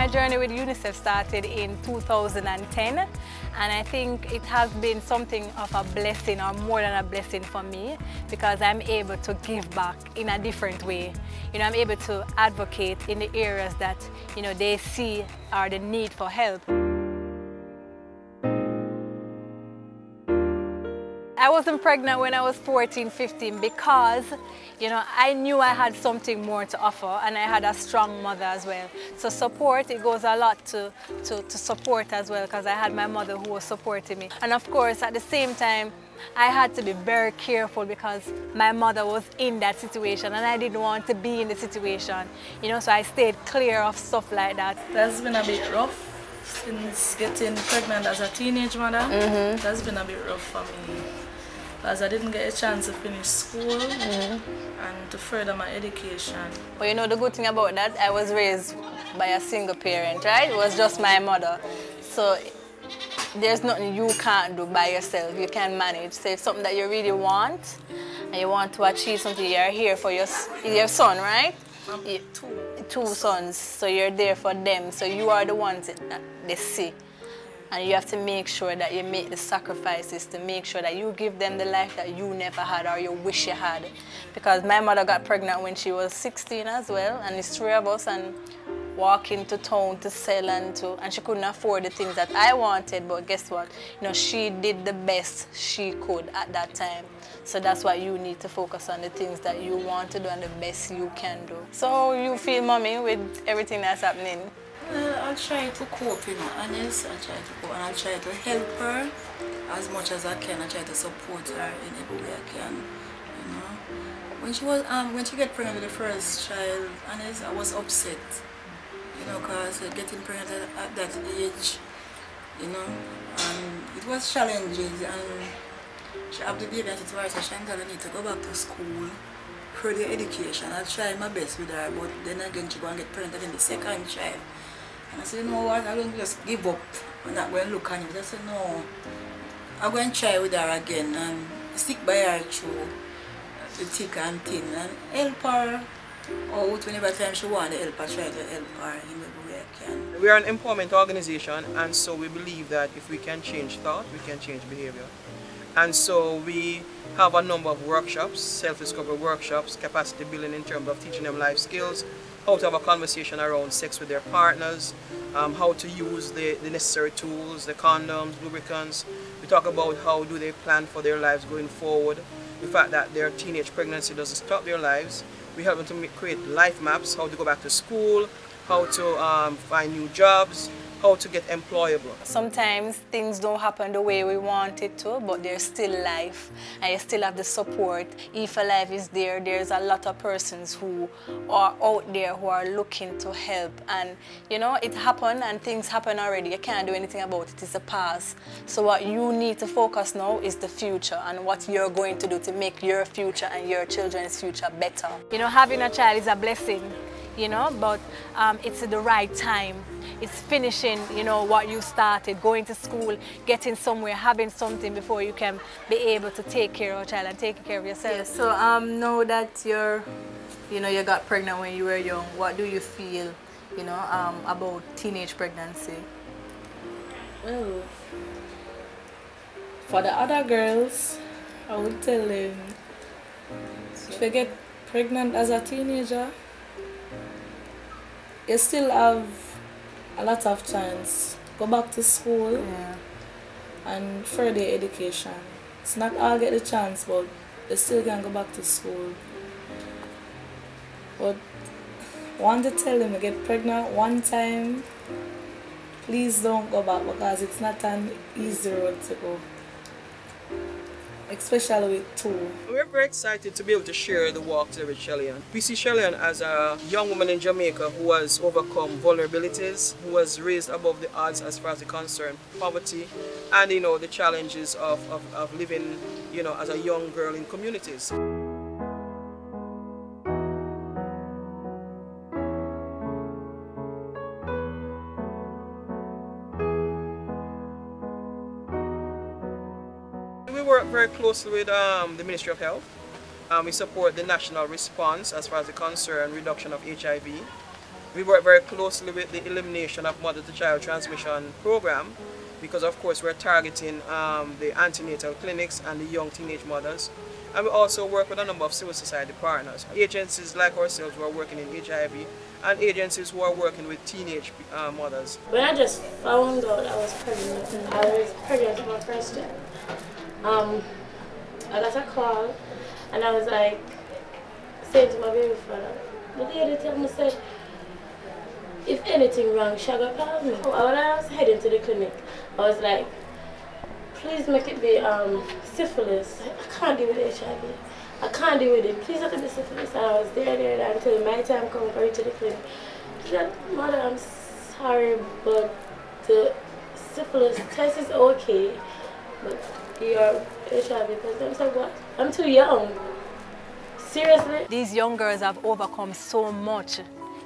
My journey with UNICEF started in 2010, and I think it has been something of a blessing, or more than a blessing for me, because I'm able to give back in a different way. I'm able to advocate in the areas that they see are the need for help. I wasn't pregnant when I was 14, 15 because, I knew I had something more to offer, and I had a strong mother as well. So support, it goes a lot to support as well, because I had my mother who was supporting me. And of course, at the same time, I had to be very careful because my mother was in that situation and I didn't want to be in the situation. So I stayed clear of stuff like that. That's been a bit rough since getting pregnant as a teenage mother. That's been a bit rough for me, because I didn't get a chance to finish school and to further my education. But the good thing about that, I was raised by a single parent, right? It was just my mother. So there's nothing you can't do by yourself. You can manage. So if something that you really want, and you want to achieve something, you're here for your son, right? Two sons, so you're there for them. So you are the ones that they see. And you have to make sure that you make the sacrifices to make sure that you give them the life that you never had or you wish you had. Because my mother got pregnant when she was 16 as well, and it's 3 of us, and walking to town to sell and she couldn't afford the things that I wanted, but guess what? She did the best she could at that time. So that's why you need to focus on the things that you want to do and the best you can do. So you feel, mommy, with everything that's happening? Well, I'll try to cope, honest. I'll try to cope, and I'll try to help her as much as I can. I try to support her in every way I can, When she got pregnant with the first child, honest, I was upset, because getting pregnant at that age, and it was challenging, and she had the baby at it was, so she need to go back to school for the education. I'll try my best with her, but then again she go and get pregnant in the second child. And I said, you know what, I don't just give up. I'm not going to look on you. I said, no, I'm going to try with her again and stick by her through the thick and thin and help her out whenever time she wants to help her, try to help her in every way I can. We are an empowerment organization, and so we believe that if we can change thought, we can change behavior. And so we have a number of workshops, self-discovery workshops, capacity building in terms of teaching them life skills, how to have a conversation around sex with their partners, how to use the necessary tools, the condoms, lubricants. We talk about how do they plan for their lives going forward, the fact that their teenage pregnancy doesn't stop their lives. We help them to create life maps, how to go back to school, how to find new jobs, how to get employable. Sometimes things don't happen the way we want it to, but there's still life, and you still have the support. If a life is there, there's a lot of persons who are out there who are looking to help. And it happened, and things happen already. You can't do anything about it. It's the past. So what you need to focus now is the future and what you're going to do to make your future and your children's future better. Having a child is a blessing, but it's the right time. It's finishing, what you started, going to school, getting somewhere, having something before you can be able to take care of a child and take care of yourself. Yeah, so now that you got pregnant when you were young, what do you feel, about teenage pregnancy? Well, for the other girls, I would tell them, if you get pregnant as a teenager, you still have a lot of chance. Go back to school and further education. It's not all get the chance, but they still can go back to school. But I want to tell them, to get pregnant one time, please don't go back, because it's not an easy road to go, especially with 2. We're very excited to be able to share the walk today with Shelly-Ann. We see Shelly-Ann as a young woman in Jamaica who has overcome vulnerabilities, who was raised above the odds as far as the concern poverty and the challenges of living as a young girl in communities. We work very closely with the Ministry of Health. We support the national response as far as the concern reduction of HIV. We work very closely with the elimination of mother-to-child transmission program, because of course we're targeting the antenatal clinics and the young teenage mothers. And we also work with a number of civil society partners, agencies like ourselves who are working in HIV, and agencies who are working with teenage mothers. When I just found out I was pregnant for my first child, I got a call and I was like saying to my baby father, the lady told me, said, if anything wrong, she got call me. When I was heading to the clinic, I was like, please make it be syphilis. I can't deal with HIV. I can't deal with it. Please let it be syphilis. And I was there until my time come for you to the clinic. She said, Mother, I'm sorry, but the syphilis test is okay, but your HIV test. I said, what? I'm too young. Seriously? These young girls have overcome so much.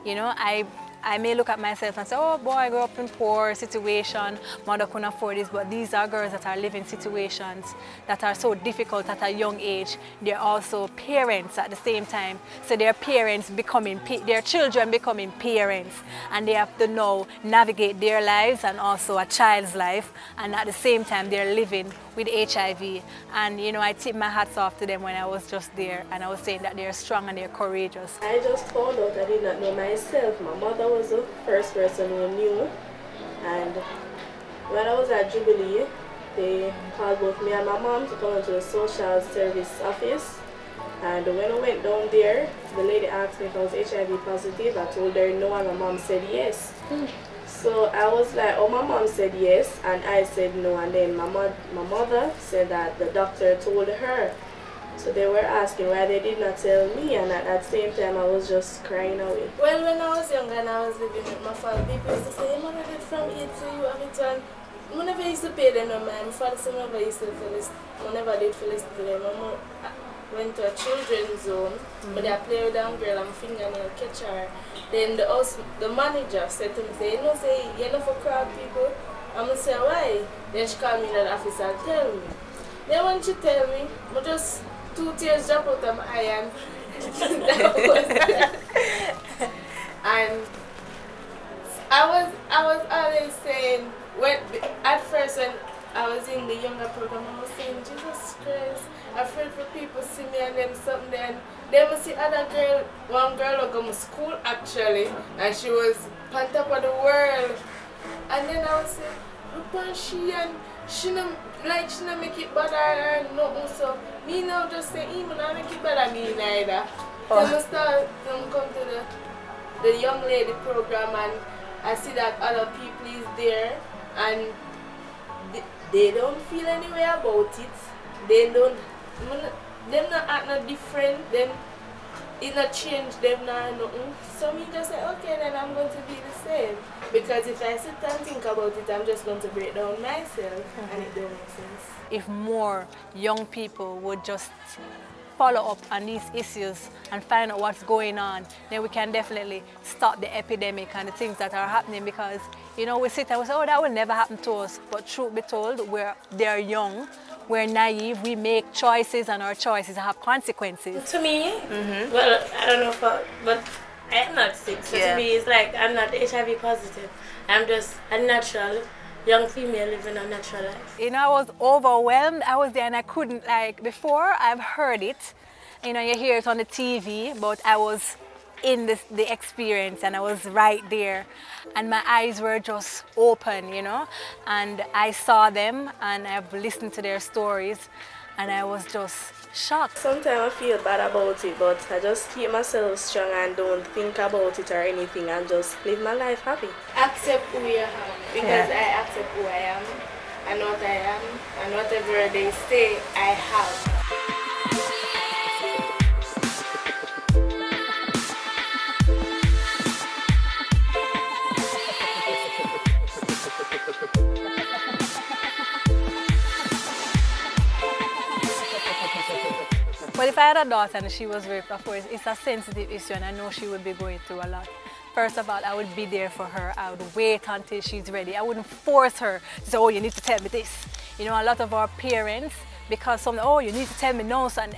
You know, I may look at myself and say, oh boy, I grew up in poor situation, mother couldn't afford this, but these are girls that are living situations that are so difficult at a young age. They're also parents at the same time. So their parents becoming, their children becoming parents, and they have to now navigate their lives and also a child's life, and at the same time they're living with HIV. And you know, I tip my hats off to them when I was just there, and I was saying that they're strong and they're courageous. I just found out I did not know myself. My mother was the first person who knew, and when I was at Jubilee, they called both me and my mom to come into the social service office, and when I went down there, the lady asked me if I was HIV positive. I told her no, and my mom said yes. So I was like, oh, my mom said yes, and I said no, and then my mother said that the doctor told her. So they were asking why they did not tell me, and at that same time I was just crying away. Well, when I was younger and I was living with my father, people used to say, hey, mother did from A to you, have it on. I never used to pay them no mind. My father said never used to I never did for listen to them. I went to a children's zone, but I played with a girl and my fingernail catch her. Then the manager said to me, say, you know, say, you're not for crowd people. I'm going to say, why? Then she called me to the office and tell me. Then when she tell me, I just 2 tears drop out of my eye, and and I was always saying, at first when I was in the younger program, I was saying, Jesus Christ, afraid for people see me and then something. Then we see one girl who go to school actually, and she was on top of the world. And then I was saying, look on she, and she not make it better or nothing. So me now just say, even not make it better me neither. Then I start come to the young lady program, and I see that other people is there, and they don't feel any way about it. Them not act no different, then it not change them nothing. So me just say, okay, then I'm going to be the same. Because if I sit and think about it, I'm just going to break down myself, and it don't make sense. If more young people would just follow up on these issues and find out what's going on, then we can definitely stop the epidemic and the things that are happening. Because, you know, we sit and we say, oh, that will never happen to us. But truth be told, they're young, we're naive, we make choices, and our choices have consequences. To me, well, I don't know but I'm not sick. So to me, it's like I'm not HIV positive. I'm just a natural young female living a natural life. You know, I was overwhelmed. I was there and I couldn't, like, before I've heard it, you know, you hear it on the TV, but I was in the experience, and I was right there, and my eyes were just open, you know, and I saw them and I've listened to their stories, and I was just shocked. Sometimes I feel bad about it, but I just keep myself strong and don't think about it or anything, and just live my life happy. Accept who you are, because I accept who I am and what I am, and whatever they say I have. But if I had a daughter and she was raped, of course, it's a sensitive issue, and I know she would be going through a lot. First of all, I would be there for her. I would wait until she's ready. I wouldn't force her to say, oh, you need to tell me this. You know, a lot of our parents, because oh, you need to tell me no, son.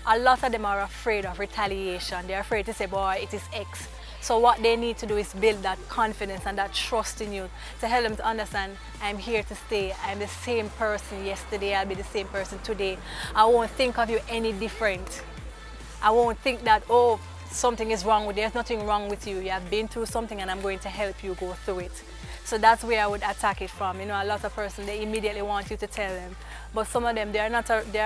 A lot of them are afraid of retaliation. They're afraid to say, boy, it is X. So what they need to do is build that confidence and that trust in you to help them to understand, I'm here to stay. I'm the same person yesterday, I'll be the same person today. I won't think of you any different. I won't think that, oh, something is wrong with you. There's nothing wrong with you. You have been through something and I'm going to help you go through it. So that's where I would attack it from. You know, a lot of persons, they immediately want you to tell them. But some of them, they are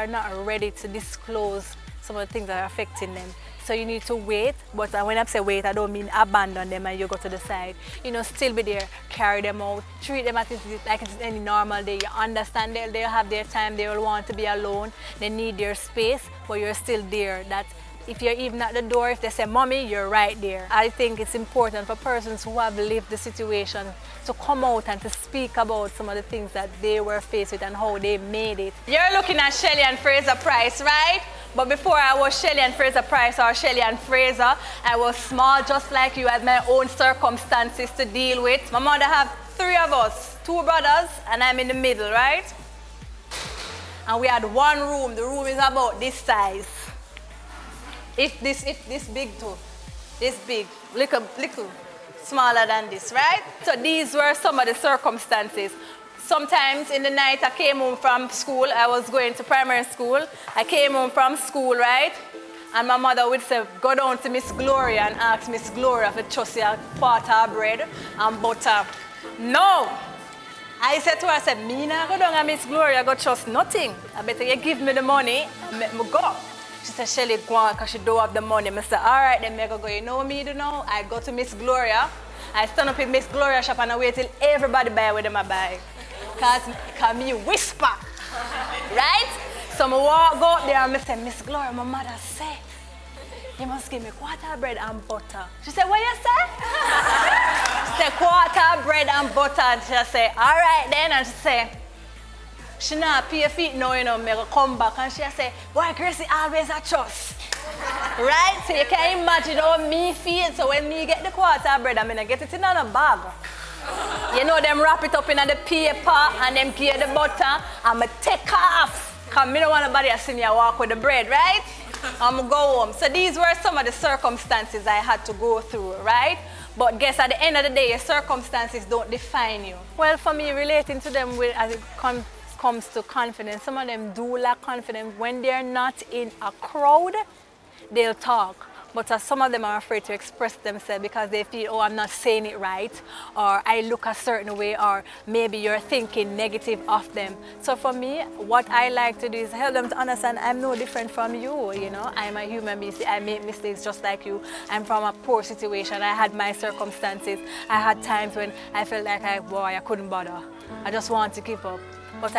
not ready to disclose some of the things that are affecting them. So you need to wait, but when I say wait, I don't mean abandon them and you go to the side. You know, still be there, carry them out, treat them as like it's any normal day. You understand they'll have their time, they will want to be alone, they need their space, but you're still there. That if you're even at the door, if they say, Mommy, you're right there. I think it's important for persons who have lived the situation to come out and to speak about some of the things that they were faced with and how they made it. You're looking at Shelly-Ann Fraser Pryce, right? But before I was Shelly-Ann Fraser Pryce or Shelly-Ann Fraser, I was small just like you, had my own circumstances to deal with. My mother have 3 of us, 2 brothers, and I'm in the middle, right? And we had one room. The room is about this size. If this big too, this big, little smaller than this, right? So these were some of the circumstances. Sometimes in the night I came home from school, I was going to primary school. I came home from school, right? And my mother would say, go down to Miss Gloria and ask Miss Gloria for trust a quarter of bread and butter. No! I said to her, I said, me not go down to Miss Gloria, go trust nothing. I better you give me the money and let me go. She said, Shelly, go on, because she don't have the money. I said, all right, then I go, you know me, you know? I go to Miss Gloria. I stand up in Miss Gloria shop and I wait till everybody buy what them I buy. Because me whisper, right? So I go up there and I say, Miss Gloria, my mother said, you must give me quarter bread and butter. She said, what you say? She said, quarter bread and butter. And she said, all right then. And she said, she not pay feet now, you know, me come back. And she said, boy, Gracie always a trust. Right? So you can imagine how me feel. So when me get the quarter bread, I'm going to get it in a bag. You know, them wrap it up in the paper and them give the butter. I'm going to take off. Because I don't want nobody to see me walk with the bread, right? I'm going to go home. So these were some of the circumstances I had to go through, right? But guess at the end of the day, your circumstances don't define you. Well, for me, relating to them as it comes to confidence, some of them do lack confidence. When they're not in a crowd, they'll talk. But some of them are afraid to express themselves because they feel, oh, I'm not saying it right, or I look a certain way, or maybe you're thinking negative of them. So for me, what I like to do is help them to understand I'm no different from you, you know. I'm a human being. I make mistakes just like you. I'm from a poor situation. I had my circumstances. I had times when I felt like, I couldn't bother. I just want to give up. But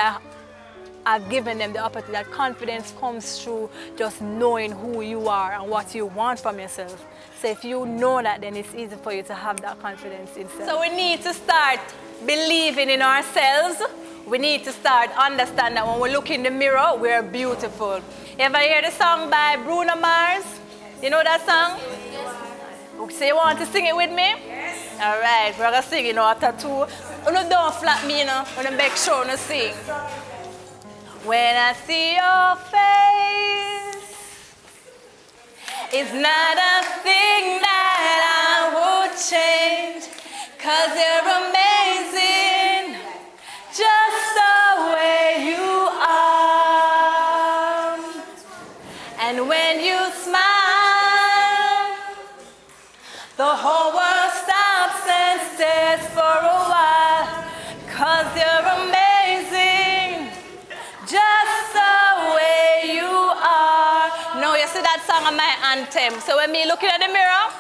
I've given them the opportunity. That confidence comes through just knowing who you are and what you want from yourself. So if you know that, then it's easy for you to have that confidence in self. So we need to start believing in ourselves. We need to start understanding that when we look in the mirror, we're beautiful. You ever hear the song by Bruno Mars? You know that song? Yes. So you want to sing it with me? Yes. All right, we're going to sing, you know, after 2. You don't flap me, you know, when I make sure to sing. When I see your face, it's not a thing that I would change, 'cause you're amazing, just the way you are. And when you smile, the whole world stops and stares for a while, 'cause you're amazing, just the way you are. Now you see that song on my anthem. So when me looking at the mirror,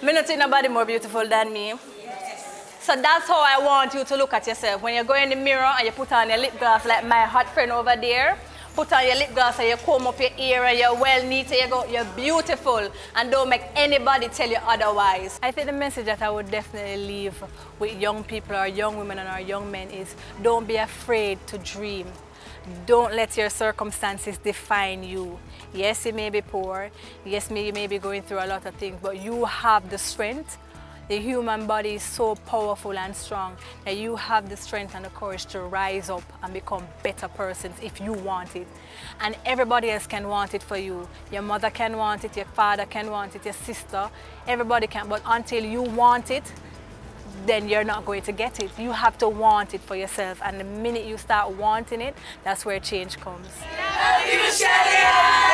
me not see nobody more beautiful than me. Yes. So that's how I want you to look at yourself. When you go in the mirror and you put on your lip gloss like my hot friend over there, put on your lip gloss and you comb up your ear and you're well neat and you go, you're beautiful, and don't make anybody tell you otherwise. I think the message that I would definitely leave with young people or young women and our young men is don't be afraid to dream. Don't let your circumstances define you. Yes, you may be poor. Yes, you may be going through a lot of things, but you have the strength. The human body is so powerful and strong that you have the strength and the courage to rise up and become better persons if you want it. And everybody else can want it for you. Your mother can want it, your father can want it, your sister, everybody can. But until you want it, then you're not going to get it. You have to want it for yourself. And the minute you start wanting it, that's where change comes. Shelly-Ann!